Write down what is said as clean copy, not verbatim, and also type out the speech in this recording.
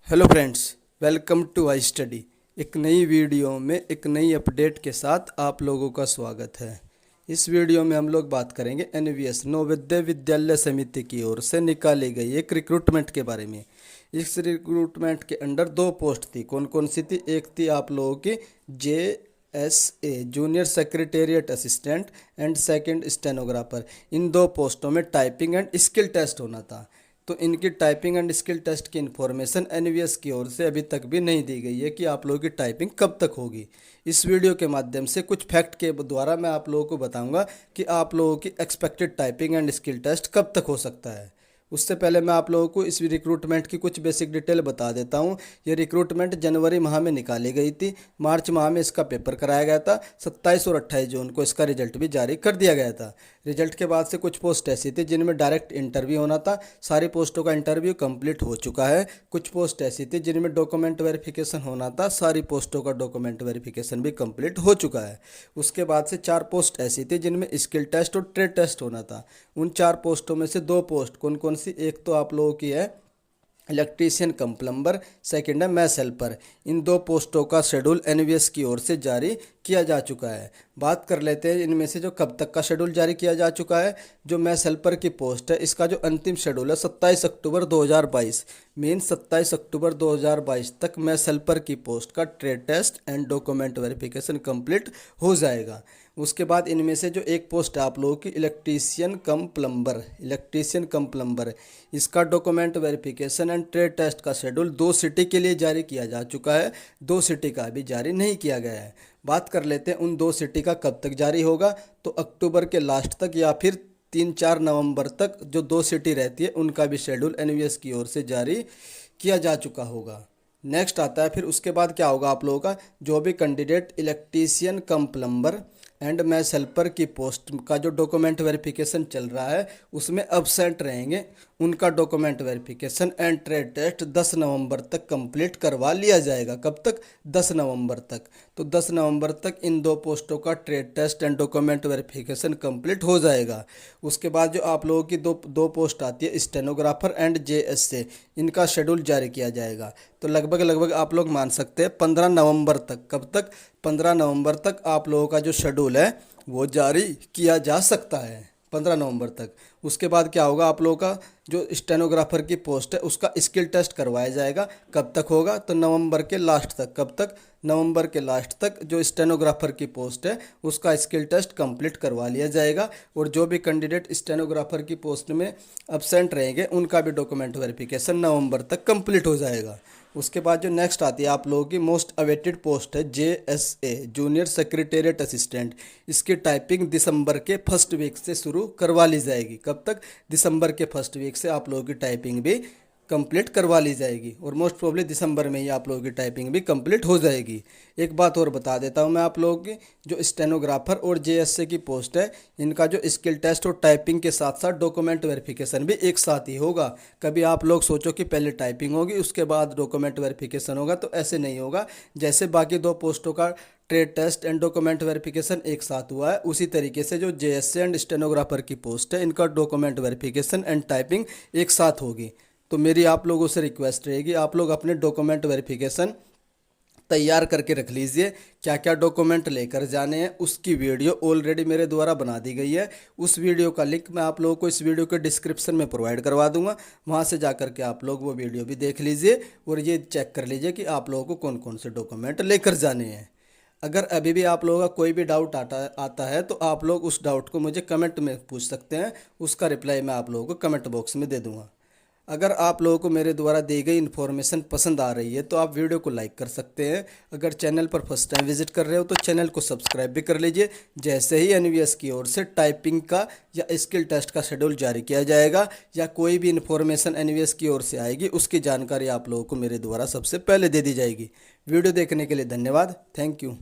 Hello friends, welcome to I study. एक नई video में एक नई अपडेट के साथ आप लोगों का स्वागत है। इस वीडियो में हम लोग बात करेंगे एनवीएस नवोदय विद्यालय समिति की ओर से निकाली गई एक रिक्रूटमेंट के बारे में। इस रिक्रूटमेंट के अंडर दो पोस्ट थी। कौन कौन सी थी? एक थी आप लोगों की JSA junior secretariat assistant and second stenographer. इन दो पोस्टों में टाइपिंग एंड स्किल टेस्ट होना था। तो इनकी टाइपिंग एंड स्किल टेस्ट की इन्फॉर्मेशन एनवीएस की ओर से अभी तक भी नहीं दी गई है कि आप लोगों की टाइपिंग कब तक होगी। इस वीडियो के माध्यम से कुछ फैक्ट के द्वारा मैं आप लोगों को बताऊंगा कि आप लोगों की expected typing and skill test कब तक हो सकता है। उससे पहले मैं आप लोगों को इस रिक्रूटमेंट की कुछ बेसिक डिटेल बता देता हूँ। ये रिक्रूटमेंट जनवरी माह में निकाली गई थी। मार्च माह में इसका पेपर कराया गया था। 27 और 28 जून को इसका रिजल्ट भी जारी कर दिया गया था। रिजल्ट के बाद से कुछ पोस्ट ऐसी थी जिनमें डायरेक्ट इंटरव्यू होना था। सारी पोस्टों का इंटरव्यू कंप्लीट हो चुका है। कुछ पोस्ट ऐसी थी जिनमें डॉक्यूमेंट वेरिफिकेशन होना था। सारी पोस्टों का डॉक्यूमेंट वेरिफिकेशन भी कंप्लीट हो चुका है। उसके बाद से 4 पोस्ट ऐसी थी जिनमें स्किल टेस्ट और ट्रेड टेस्ट होना था। उन 4 पोस्टों में से 2 पोस्ट कौन कौन सी? एक तो आप लोगों की है इलेक्ट्रीशियन कम प्लम्बर, सेकेंड है मैथ हेल्पर। इन 2 पोस्टों का शेड्यूल एनवीएस की ओर से जारी किया जा चुका है। बात कर लेते हैं इनमें से जो कब तक का शेड्यूल जारी किया जा चुका है। जो मैथ हेल्पर की पोस्ट है, इसका जो अंतिम शेड्यूल है 27 अक्टूबर 2022 मीन 27 अक्टूबर 2022 तक मैथ हेल्पर की पोस्ट का trade test and document verification complete हो जाएगा। उसके बाद इनमें से जो एक पोस्ट है आप लोगों की इलेक्ट्रीशियन कम प्लम्बर, इसका document verification and trade test का शेड्यूल 2 सिटी के लिए जारी किया जा चुका है। 2 सिटी का अभी जारी नहीं किया गया है। बात कर लेते हैं उन 2 सिटी का कब तक जारी होगा। तो अक्टूबर के लास्ट तक या फिर 3-4 नवंबर तक जो 2 सिटी रहती है उनका भी शेड्यूल एनवीएस की ओर से जारी किया जा चुका होगा। नेक्स्ट आता है फिर उसके बाद क्या होगा आप लोगों का, जो भी candidate electrician cum plumber and math helper की पोस्ट का जो डॉक्यूमेंट वेरिफिकेशन चल रहा है उसमें अब्सेंट रहेंगे, उनका document verification and trade test 10 नवंबर तक कंप्लीट करवा लिया जाएगा। कब तक? 10 नवंबर तक। तो 10 नवंबर तक इन 2 पोस्टों का trade test and document verification complete हो जाएगा। उसके बाद जो आप लोगों की दो पोस्ट आती है स्टेनोग्राफर एंड JSA, इनका शेड्यूल जारी किया जाएगा। तो लगभग आप लोग मान सकते हैं 15 नवंबर तक। कब तक? 15 नवंबर तक आप लोगों का जो शेड्यूल है वो जारी किया जा सकता है, 15 नवंबर तक। उसके बाद क्या होगा आप लोगों का, जो स्टेनोग्राफर की पोस्ट है उसका स्किल टेस्ट करवाया जाएगा। कब तक होगा? तो नवंबर के लास्ट तक। कब तक? नवंबर के लास्ट तक जो स्टेनोग्राफर की पोस्ट है उसका स्किल टेस्ट कंप्लीट करवा लिया जाएगा। और जो भी कैंडिडेट स्टेनोग्राफर की पोस्ट में अब्सेंट रहेंगे उनका भी डॉक्यूमेंट वेरिफिकेशन नवंबर तक कंप्लीट हो जाएगा। उसके बाद जो नेक्स्ट आती है आप लोगों की मोस्ट अवेटेड पोस्ट है JSA जूनियर सेक्रेटेरिएट असिस्टेंट। इसकी टाइपिंग दिसंबर के फर्स्ट वीक से शुरू करवा ली जाएगी। कब तक? दिसंबर के फर्स्ट वीक से आप लोगों की टाइपिंग भी कंप्लीट करवा ली जाएगी और मोस्ट प्रोबेबली दिसंबर में ही आप लोगों की टाइपिंग भी कंप्लीट हो जाएगी। एक बात और बता देता हूं मैं आप लोगों की, जो स्टेनोग्राफर और JSA की पोस्ट है इनका जो स्किल टेस्ट और टाइपिंग के साथ साथ डॉक्यूमेंट वेरिफिकेशन भी एक साथ ही होगा। कभी आप लोग सोचो कि पहले टाइपिंग होगी उसके बाद डॉक्यूमेंट वेरिफिकेशन होगा, तो ऐसे नहीं होगा। जैसे बाकी 2 पोस्टों का trade test and document verification एक साथ हुआ है, उसी तरीके से जो JSA एंड स्टेनोग्राफर की पोस्ट है इनका डॉक्यूमेंट वेरिफिकेशन एंड टाइपिंग एक साथ होगी। तो मेरी आप लोगों से रिक्वेस्ट रहेगी, आप लोग अपने डॉक्यूमेंट वेरिफिकेशन तैयार करके रख लीजिए। क्या क्या डॉक्यूमेंट लेकर जाने हैं उसकी वीडियो ऑलरेडी मेरे द्वारा बना दी गई है। उस वीडियो का लिंक मैं आप लोगों को इस वीडियो के डिस्क्रिप्शन में प्रोवाइड करवा दूंगा। वहां से जाकर के आप लोग वो वीडियो भी देख लीजिए और ये चेक कर लीजिए कि आप लोगों को कौन कौन से डॉक्यूमेंट लेकर जाने हैं। अगर अभी भी आप लोगों का कोई भी डाउट आता है तो आप लोग उस डाउट को मुझे कमेंट में पूछ सकते हैं। उसका रिप्लाई मैं आप लोगों को कमेंट बॉक्स में दे दूंगा। अगर आप लोगों को मेरे द्वारा दी गई इन्फॉर्मेशन पसंद आ रही है तो आप वीडियो को लाइक कर सकते हैं। अगर चैनल पर फर्स्ट टाइम विजिट कर रहे हो तो चैनल को सब्सक्राइब भी कर लीजिए। जैसे ही एनवीएस की ओर से टाइपिंग का या स्किल टेस्ट का शेड्यूल जारी किया जाएगा या कोई भी इन्फॉर्मेशन एनवीएस की ओर से आएगी उसकी जानकारी आप लोगों को मेरे द्वारा सबसे पहले दे दी जाएगी। वीडियो देखने के लिए धन्यवाद। Thank you.